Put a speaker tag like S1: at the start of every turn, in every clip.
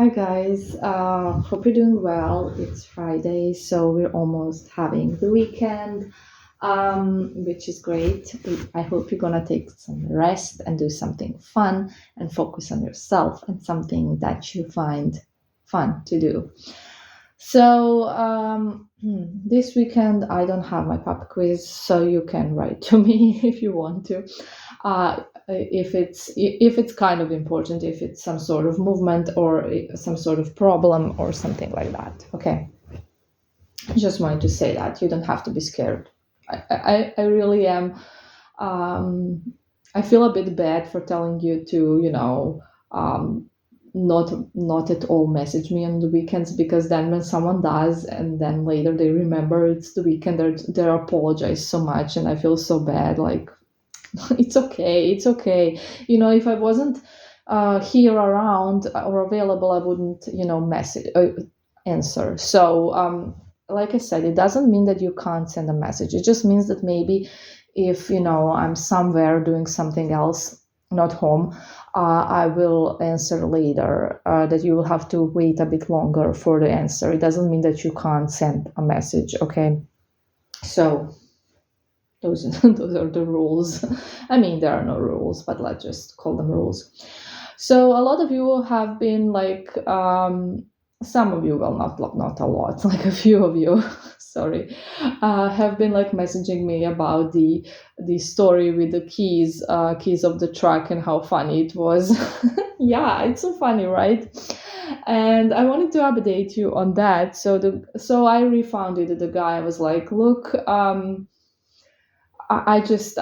S1: Hi guys, hope you're doing well. It's Friday, so we're almost having the weekend, which is great. I hope you're gonna take some rest and do something fun and focus on yourself and something that you find fun to do. So this weekend I don't have my pub quiz, so you can write to me if you want to. If it's kind of important, if it's some sort of movement or some sort of problem or something like that. Okay, I just wanted to say that you don't have to be scared. I really am. Um, I feel a bit bad for telling you to, um, not at all message me on the weekends, because then when someone does and then later they remember it's the weekend, they apologize so much, and I feel so bad. Like it's okay, it's okay. If I wasn't here around or available, I wouldn't, message answer. So like I said, it doesn't mean that you can't send a message. It just means that maybe if I'm somewhere doing something else, not home, I will answer later. That you will have to wait a bit longer for the answer. It doesn't mean that you can't send a message. Okay, so those those are the rules. I mean, there are no rules, but let's just call them rules. So a lot of you have been like, some of you, well, not a lot, like a few of you, sorry, have been like messaging me about the story with the keys of the truck and how funny it was. Yeah, it's so funny, right? And I wanted to update you on that. So I refounded the guy. I was like, look, I just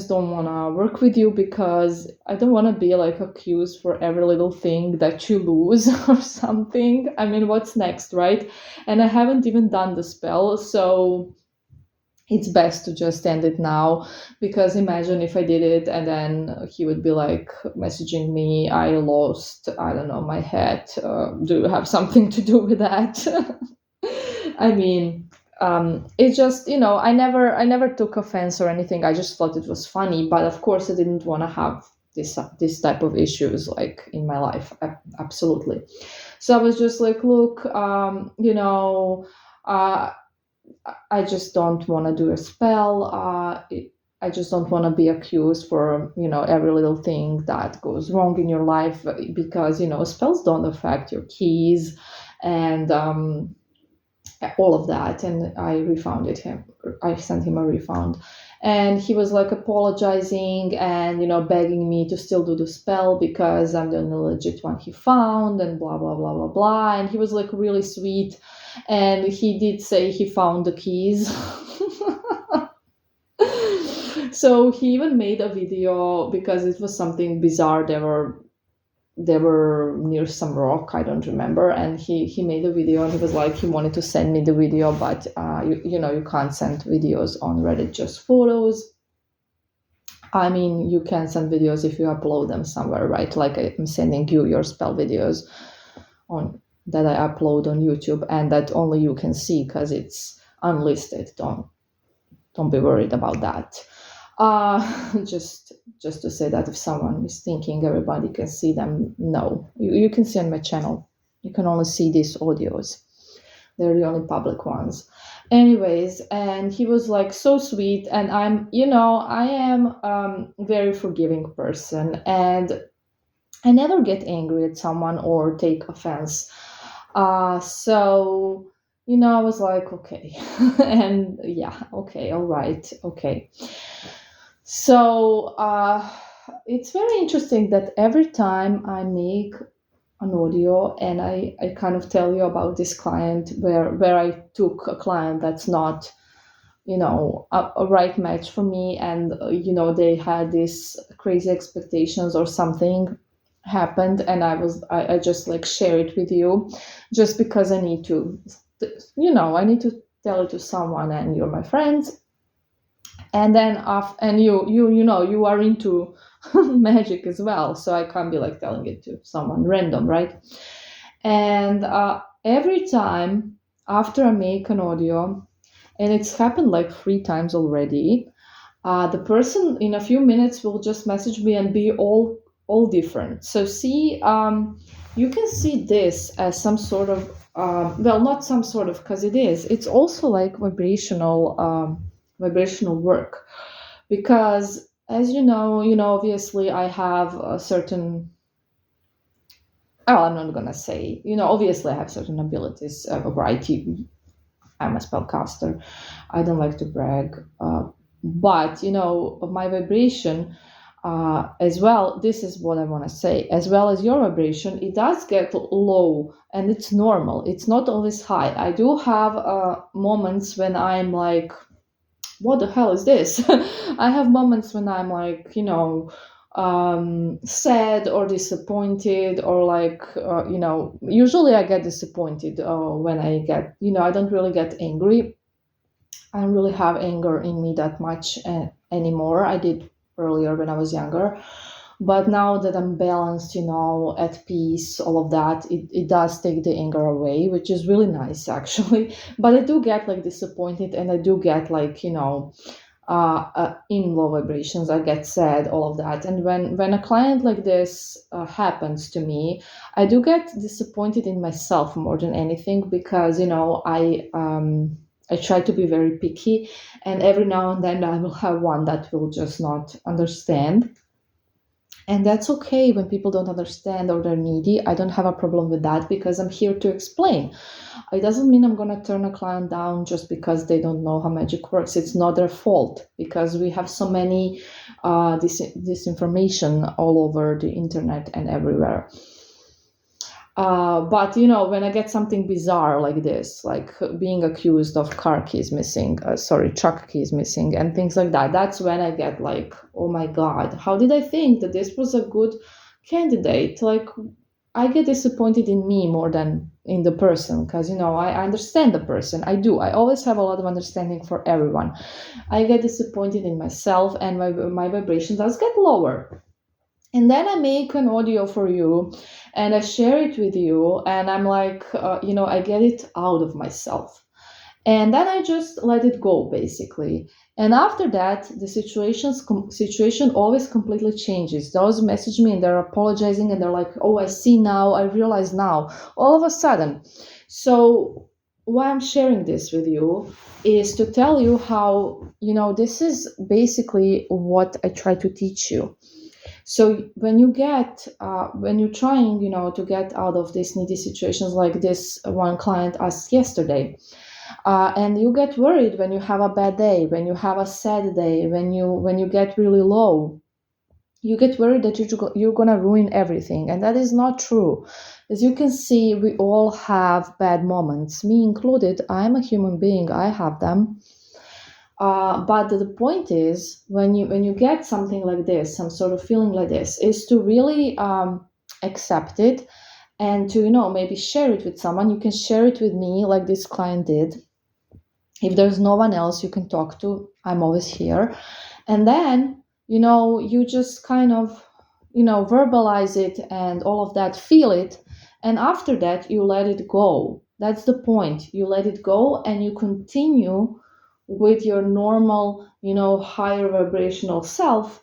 S1: don't want to work with you because I don't want to be like accused for every little thing that you lose or something. I mean, what's next, right? And I haven't even done the spell, so it's best to just end it now, because imagine if I did it and then he would be like messaging me, I lost, I don't know, my hat. Do you have something to do with that? I mean, it just, I never took offense or anything. I just thought it was funny, but of course I didn't want to have this type of issues like in my life. Absolutely. So I was just like, look, uh, I just don't want to do a spell. I just don't want to be accused for, every little thing that goes wrong in your life, because, spells don't affect your keys and all of that. And I refunded him. I sent him a refund. And he was like apologizing and, begging me to still do the spell because I'm the only legit one he found and blah, blah, blah, blah, blah. And he was like really sweet. And he did say he found the keys. So he even made a video because it was something bizarre. They were near some rock, I don't remember, and he made a video and he was like he wanted to send me the video, but you can't send videos on Reddit, just photos. I mean, you can send videos if you upload them somewhere, right? Like I'm sending you your spell videos on that I upload on YouTube and that only you can see because it's unlisted. Don't be worried about that. Just to say that if someone is thinking everybody can see them, no, you can see on my channel. You can only see these audios. They're the only public ones. Anyways, and he was like so sweet, and I am very forgiving person, and I never get angry at someone or take offense. So I was like, okay, and yeah, okay, all right, okay. So it's very interesting that every time I make an audio and I kind of tell you about this client where I took a client that's not, a right match for me, and they had these crazy expectations or something happened, and I just like share it with you just because I need to, I need to tell it to someone, and you're my friends. And then and you are into magic as well, so I can't be like telling it to someone random, right? And every time after I make an audio, and it's happened like 3 times already, the person in a few minutes will just message me and be all all different. So see, you can see this as some sort of well, not some sort of, because it is. It's also like vibrational work, because as obviously I have a certain. Oh, I'm not gonna say. Obviously I have certain abilities of variety. I'm a spellcaster. I don't like to brag, but my vibration as well. This is what I want to say. As well as your vibration, it does get low, and it's normal. It's not always high. I do have moments when I'm like, what the hell is this? I have moments when I'm like, sad or disappointed, or like, usually I get disappointed when I get, I don't really get angry. I don't really have anger in me that much anymore. I did earlier when I was younger. But now that I'm balanced, at peace, all of that, it does take the anger away, which is really nice actually. But I do get like disappointed, and I do get like, in low vibrations. I get sad, all of that. And when a client like this happens to me, I do get disappointed in myself more than anything, because I try to be very picky, and every now and then I will have one that will just not understand. And that's okay when people don't understand or they're needy. I don't have a problem with that, because I'm here to explain. It doesn't mean I'm going to turn a client down just because they don't know how magic works. It's not their fault, because we have so many disinformation all over the internet and everywhere. But when I get something bizarre like this, like being accused of car keys missing, truck keys missing, and things like that, that's when I get like, oh my God, how did I think that this was a good candidate? Like, I get disappointed in me more than in the person, because I understand the person. I do. I always have a lot of understanding for everyone. I get disappointed in myself, and my vibration does get lower. And then I make an audio for you, and I share it with you, and I'm like, I get it out of myself. And then I just let it go, basically. And after that, the situation always completely changes. Those message me and they're apologizing, and they're like, oh, I see now, I realize now, all of a sudden. So why I'm sharing this with you is to tell you how, this is basically what I try to teach you. So when you're trying, to get out of these needy situations, like this one client asked yesterday, and you get worried when you have a bad day, when you have a sad day, when you get really low, you get worried that you're gonna ruin everything, and that is not true. As you can see, we all have bad moments, me included. I'm a human being. I have them. But the point is, when you get something like this, some sort of feeling like this, is to really accept it, and to maybe share it with someone. You can share it with me, like this client did. If there's no one else you can talk to, I'm always here. And then you just kind of verbalize it and all of that, feel it, and after that you let it go. That's the point. You let it go, and you continue with your normal, higher vibrational self.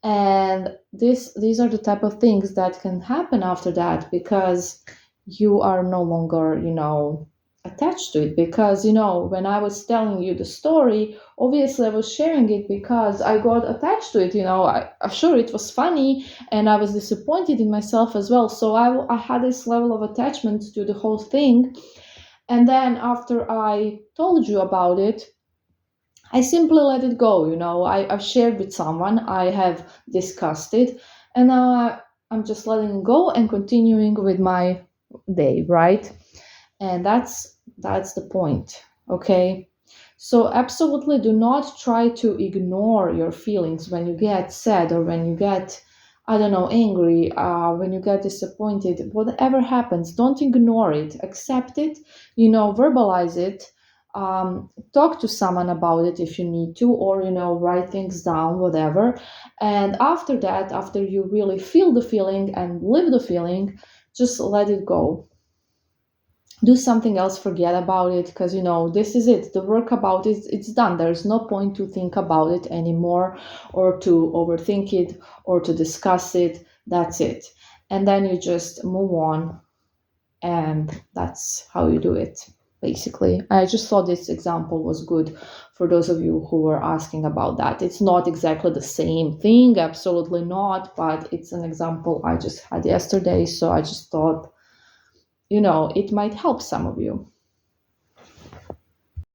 S1: And these are the type of things that can happen after that, because you are no longer, attached to it. Because when I was telling you the story, obviously I was sharing it because I got attached to it. I'm sure it was funny, and I was disappointed in myself as well. So I had this level of attachment to the whole thing. And then after I told you about it, I simply let it go. I've shared with someone, I have discussed it, and now I'm just letting it go and continuing with my day, right? And that's the point, okay? So absolutely do not try to ignore your feelings when you get sad, or when you get, I don't know, angry, when you get disappointed. Whatever happens, don't ignore it. Accept it, verbalize it. Talk to someone about it if you need to, or write things down, whatever. And after that, after you really feel the feeling and live the feeling, just let it go. Do something else, forget about it, because this is it. The work about it, it's done. There's no point to think about it anymore, or to overthink it, or to discuss it. That's it. And then you just move on, and that's how you do it, basically. I just thought this example was good for those of you who were asking about that. It's not exactly the same thing, absolutely not, but it's an example I just had yesterday, so I just thought, it might help some of you.